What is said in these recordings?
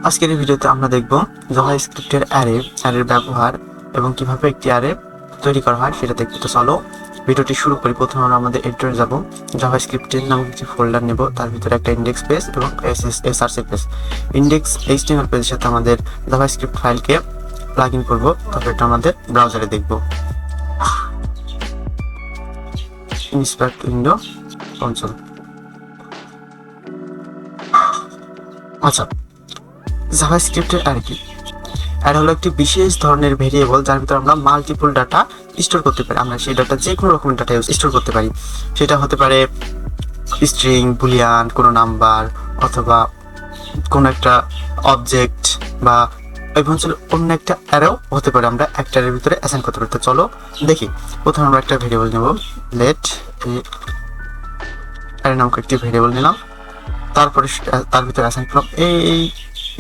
আজকের এই ভিডিওতে আমরা দেখব জাভাস্ক্রিপ্টের অ্যারের ব্যবহার এবং কিভাবে একটি অ্যারে তৈরি করা হয় সেটা দেখতে। তো চলো ভিডিওটি শুরু করি। প্রথমে আমরা আমাদের এডিটরে যাব, জাভাস্ক্রিপ্টের নামক একটি ফোল্ডার নেব, তার ভিতরে একটা ইন্ডেক্স পেজ এবং এসআরসি পেজ। ইন্ডেক্স এইচটিএমএল পেজের সাথে আমাদের জাভাস্ক্রিপ্ট ফাইলকে প্লাগ ইন করবো, তারপর এটা আমাদের ব্রাউজারে দেখব। Inspect window console. আচ্ছা, জাভাস্ক্রিপ্টের অ্যারে কি? অ্যারে হলো একটি বিশেষ ধরনের ভেরিয়েবল যার ভিতরে আমরা মাল্টিপল ডাটা স্টোর করতে পারি। আমরা সেই ডাটা যে কোনো রকমের ডাটা স্টোর করতে পারি। সেটা হতে পারে স্ট্রিং, বুলিয়ান, কোনো নাম্বার, অথবা কোনো একটা অবজেক্ট, বা অন্য একটা অ্যারেও হতে পারে। আমরা একটা অ্যারের ভিতরে অ্যাসাইন করতে পারি। তো চলো দেখি। প্রথমে আমরা একটা ভেরিয়েবল নেব, লেট অ্যারে নামক একটি ভেরিয়েবল নিলাম। তারপরে তার ভিতরে অ্যাসাইন করলাম এই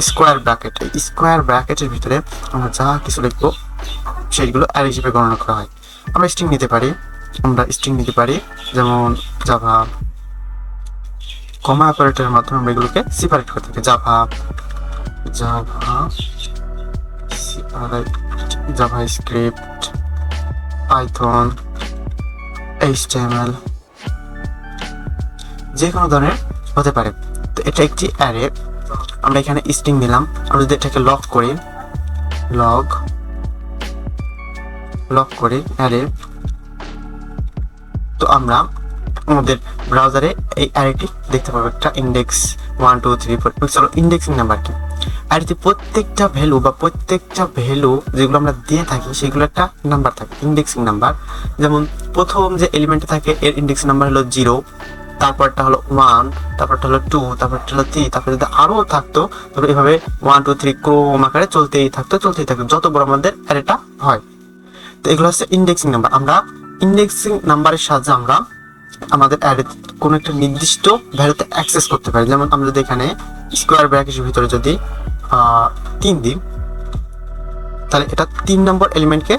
স্কোয়ার ব্র্যাকেট। এই স্কোয়ার ব্র্যাকেটের ভিতরে আমরা যা কিছু লিখবো সেইগুলো অ্যারে হিসেবে গণনা করা হয়। আমরা স্ট্রিং নিতে পারি, যেমন জাভা। কমা অপারেটরের মাধ্যমে আমরা এগুলোকে সেপারেট করতে পারি। জাভাস্ক্রিপ্ট, পাইথন, এইচটিএমএল, যে কোনো ধরনের হতে পারে। তো এটা একটি অ্যারে। আমরা এখানে স্ট্রিং নিলাম। আমরা যদি এটাকে লক করি অ্যারে, তো আমরা আমাদের ব্রাউজারে এই অ্যারেটি দেখতে পাবো। একটা ইন্ডেক্স 1 2 3 4। চলো ইন্ডেক্সিং নাম্বার কি? অ্যারেতে প্রত্যেকটা ভ্যালু যেগুলো আমরা দিয়ে থাকি সেগুলো একটা নাম্বার থাকে, ইন্ডেক্সিং নাম্বার। যেমন প্রথম যে এলিমেন্টে থাকে এর ইন্ডেক্স নাম্বার হলো 0, তারপরটা হলো 1, তারপরটা হলো 2, তারপরটা হলো 3, তারপরে যদি আরো থাকতো তারপরে এভাবে 1 2 3 ক্রম আকারে চলতেই থাকতো যত বড় আমাদের অ্যারেটা হয়। তো এগুলো হচ্ছে ইন্ডেক্সিং নাম্বার। আমরা ইন্ডেক্সিং নাম্বারের সাহায্যে আমরা আমাদের অ্যারে কোনো একটা নির্দিষ্ট ভ্যালুতে অ্যাক্সেস করতে পারি। যেমন আমরা যদি এখানে স্কোয়ার ব্র্যাকেটের ভিতরে যদি 3 দিই, তাহলে এটা 3 নম্বর এলিমেন্টকে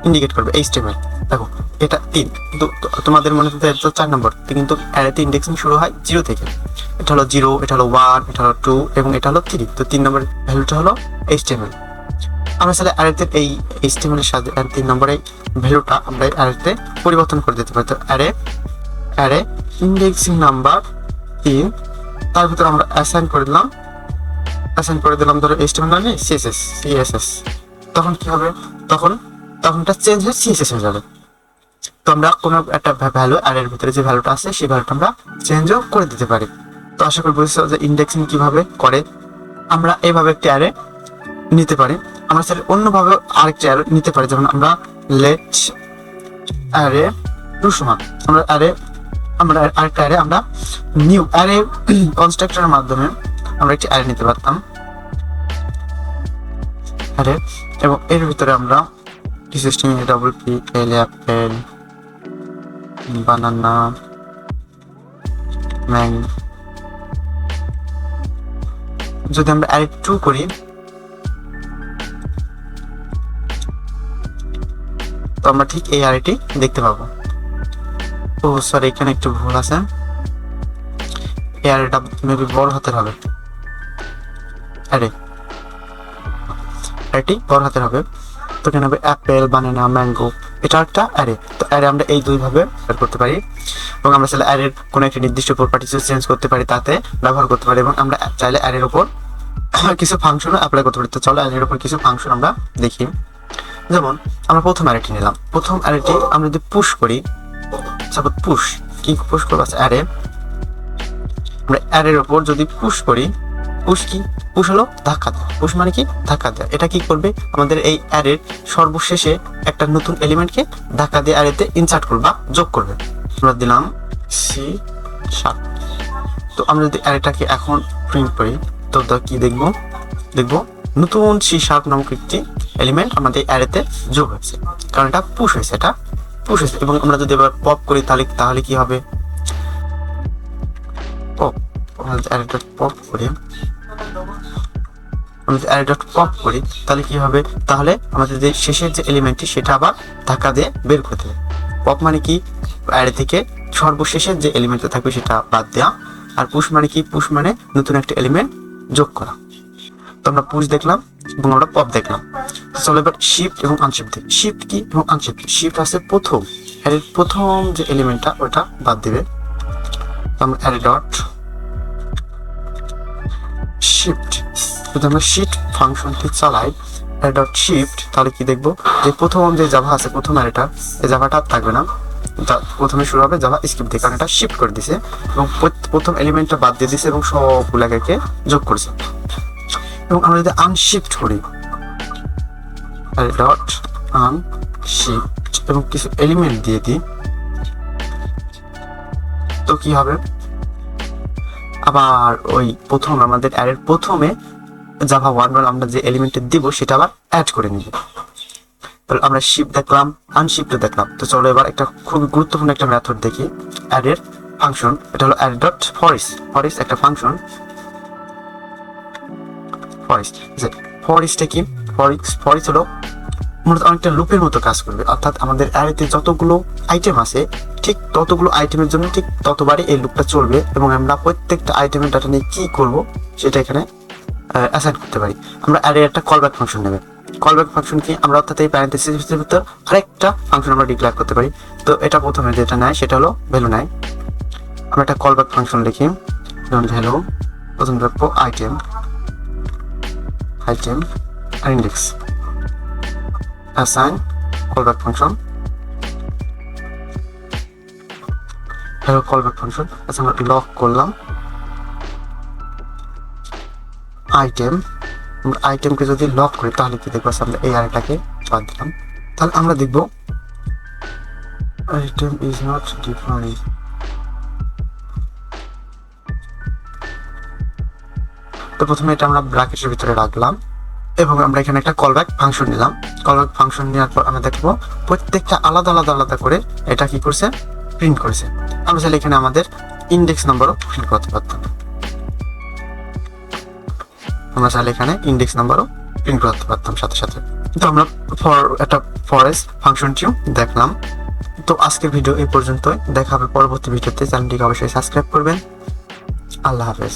ইন্ডিকেট করবে। এইচটিএমএল দেখো এটা 3, কিন্তু তোমাদের মনে হতে 4 নম্বর, কিন্তু অ্যারেতে ইন্ডেক্সিং শুরু হয় 0 থেকে। এটা হলো 0, এটা হলো 1, এটা হলো 2 এবং এটা হলো 3। তো 3 নম্বর ভ্যালুটা হলো এইচটিএমএল। আমরা চাইলে অ্যারেতে এই এইচটিএমএল এর সাথে 3 নম্বরের ভ্যালুটা আমরা অ্যারেতে পরিবর্তন করে দিতে পারি। তো অ্যারে ইন্ডেক্সিং নাম্বার 3, তার ভিতরে আমরা অ্যাসাইন করে দিলাম ধরো এইচটিএমএল মানে সিএসএস। তখন কি হবে? তখন এটা চেঞ্জ হয়ে সিএসএস হয়ে যাবে। তো আমরা কোনো একটা ভ্যালু অ্যারের ভিতরে যে ভ্যালুটা আছে সেই ভ্যালুটা আমরা চেঞ্জও করে দিতে পারি। তো আশা করি বুঝছো যে ইন্ডেক্সিং কিভাবে করে। আমরা এইভাবে একটি অ্যারে নিতে পারি। আমরা স্যার অন্যভাবে আরেকটি অ্যারে নিতে পারি। যেমন আমরা লেট অ্যারে টু সমান আমরা আরেকটা অ্যারে আমরা নিউ অ্যারে কনস্ট্রাক্টরের মাধ্যমে আমরা একটি অ্যারে নিতে পারতাম অ্যারে, এবং এর ভিতরে আমরা অ্যাপেল, বানানা, ম্যাঙ্গো। যদি আমরা অ্যারে 2 করি, তো আমরা ঠিক এই অ্যারেটি দেখতে পাবো। ও সরি, এখানে একটু ভুল আছে। এই অ্যারেটা মেবি বড় হাতের হবে। অ্যারেটি বড় হাতের হবে। তো এখানে হবে অ্যাপেল, বানানা, ম্যাঙ্গো। এটা একটা অ্যারে। তো অ্যারে আমরা এই দুইভাবে বের করতে পারি, এবং আমরা চাইলে অ্যারের কোনো একটা নির্দিষ্ট প্রপার্টিজ চেঞ্জ করতে পারি, তাতে ব্যবহার করতে পারি, এবং আমরা চাইলে অ্যারের উপর কিছু ফাংশনও অ্যাপ্লাই করতে পারি। তো চলো অ্যারের উপর কিছু ফাংশন আমরা দেখি। যেমন আমরা প্রথম অ্যারেটি নিলাম। প্রথম অ্যারেটি আমরা যদি পুশ করি, সাপোজ পুশ করবো অ্যারে। আমরা অ্যারের উপর যদি পুশ করি, পুশ হলো ধাক্কা দেয়। পুশ মানে কি? ধাক্কা দেয়। এটা কি করবে? আমাদের এই অ্যারের সর্বশেষে একটা নতুন এলিমেন্টকে ধাক্কা দিয়ে অ্যারেতে ইনসার্ট করবে বা যোগ করবে। আমরা দিলাম C#। তো আমরা যদি অ্যারেটাকে এখন প্রিন্ট করি, তো কি দেখবো নতুন C# নামক একটি এলিমেন্ট আমাদের অ্যারেতে যোগ হয়েছে, কারণ এটা পুশ হয়েছে। এবং আমরা যদি এবার পপ করি তাহলে কি হবে? অ্যারেটা পপ করি তাহলে কি হবে? তাহলে আমাদের যে শেষের যে এলিমেন্টটি সেটা আবার ধাক্কা দিয়ে বের করতে হবে। পপ মানে কি? অ্যারে থেকে সর্বশেষের যে এলিমেন্টটা থাকবে সেটা বাদ দেওয়া। আর পুশ মানে কি? পুশ মানে নতুন একটা এলিমেন্ট যোগ করা। তো আমরা পুশ দেখলাম এবং আমরা পপ দেখলাম। চলো এবার শিফট এবং আনশিফট দেখি। শিফট কি এবং আনশিফট কি? শিফট আছে প্রথম অ্যারের প্রথম যে এলিমেন্টটা ওটা বাদ দিবে। আমরা অ্যারে ডট শিফট, যদি আমরা শিফট ফাংশনটি চালাই অ্যারে ডট শিফট, তাহলে কি দেখবো যে প্রথম যে জাভা আছে প্রথম অ্যারেটা, এই জাভাটা থাকবে না, প্রথমে শুরু হবে জাভা স্ক্রিপ্ট দিয়ে, কারণ এটা শিফট করে দিছে এবং প্রথম এলিমেন্টটা বাদ দিয়ে দিছে এবং সবগুলাকে যোগ করছে। এবং আমরা যদি আনশিফট করি ডট আনশিফট এবং কিছু এলিমেন্ট দিয়ে দিই, তো কি হবে, আবার ওই প্রথম আমাদের অ্যারের প্রথমে জাভা 1 আমরা যে এলিমেন্ট দিব সেটা আবার অ্যাড করে নিব। তাহলে আমরা শিফট দেখলাম, আনশিফট দেখলাম। তো চলো এবার একটা খুব গুরুত্বপূর্ণ একটা মেথড দেখি অ্যারের ফাংশন। এটা হলো অ্যারে ডট ফরিস। ফরিস একটা ফাংশন। ফরিসটা কি? ফরিস হলো মূলত অনেকটা লুপের মতো কাজ করবে, অর্থাৎ আমাদের অ্যারেতে যতগুলো আইটেম আছে ঠিক ততগুলো আইটেমের জন্য ঠিক ততবারই এই লুপটা চলবে এবং আমরা প্রত্যেকটা আইটেমের ডাটা নিয়ে কি করব সেটা এখানে অ্যাসাইন করতে পারি। আমরা অ্যারে একটা কলব্যাক ফাংশন নেবে। কলব্যাক ফাংশন কি? আমরা অর্থাৎ এই প্যারেন্থেসিসের ভিতর আরেকটা ফাংশন আমরা ডিক্লেয়ার করতে পারি। তো এটা প্রথমে যেটা নেয় সেটা হলো ভ্যালু নেয়। আমরা একটা কলব্যাক ফাংশন লিখি, যেমন ভ্যালু, প্রথমে রাখবো আইটেম আর index, assign callback function, hello callback function। আচ্ছা আমরা লক করলাম আইটেমকে যদি লক করি তাহলে কি দেখবো, আমরা এই আরেকটাকে বাদ দিলাম, তাহলে আমরা দেখবো item is not defined। তো প্রথমে এটা আমরা ব্র্যাকেটের ভিতরে রাখলাম এবং আমরা এখানে একটা কলব্যাক ফাংশন নিলাম। কলব্যাক ফাংশন নেওয়ার পর আমরা দেখবো প্রত্যেকটা আলাদা করে এটা কি করছে, প্রিন্ট করেছে। আমরা চাইলে এখানে আমাদের ইন্ডেক্স নাম্বারও প্রিন্ট করতে পারতাম। সাথে সাথে। তো আমরা একটা ফরেস ফাংশনটিও দেখলাম। তো আজকের ভিডিও এই পর্যন্তই, দেখা হবে পরবর্তী ভিডিওতে। চ্যানেলটিকে অবশ্যই সাবস্ক্রাইব করবেন। আল্লাহ হাফেজ।